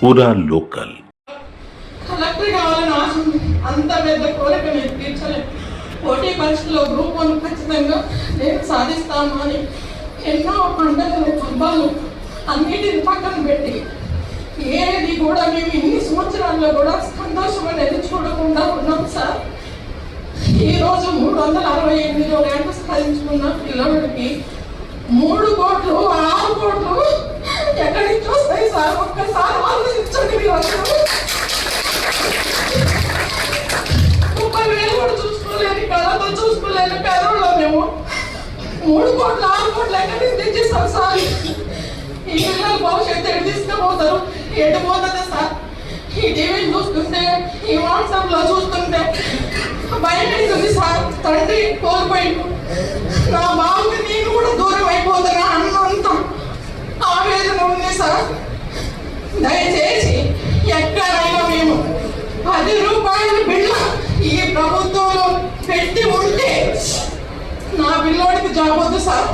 పూరా local. Collector కావాలని ఆశ ఉంది. అంత పెద్ద కోరిక నేను తీర్చలేదు. పోటీ పరీక్షలో గ్రూప్ 1 ఖచ్చితంగా నేను సాధిస్తాము అని ఎన్నో పండుగలు పబ్బాలు అన్నిటిని పక్కన పెట్టి ఏది కూడా మేము ఇన్ని సంవత్సరాల్లో కూడా సంతోషం అనేది చూడకుండా ఉన్నాం సార్. ఈరోజు 368 ర్యాంకు సాధించుకున్న పిల్లవాడికి 3 కోట్లు 6 కోట్లు ఎక్కడి నుంచి వస్తాయి సార్? ఒక్కసారి ఆలోచించండి. మీరు 30,000 కూడా చూసుకోలేని కళతో చూసుకోలేని పేదవాళ్ళు మేము 3 కోట్లు 6 కోట్లు ఎక్కడి నుంచి తెచ్చిస్తాం సార్? ఈ పిల్లల భవిష్యత్తు ఎటు తీసుకుపోతారు? ఎటు పోతుంది సార్? ఈ టీవీని చూస్తుంటే ఈ వాట్సాప్లో చూస్తుంటే భయం వేస్తుంది సార్. తండ్రి కోల్పోయిండు, నా బాబుకి నేను కూడా దూరం అయిపోతున్నా అన్నంత ఆవేదన ఉంది సార్. దయచేసి ఎక్కడైనా మేము 10 రూపాయల బిళ్ళ ఈ ప్రభుత్వంలో పెట్టి ఉంటే నా పిల్లోడికి జాబ్ వద్దు సార్.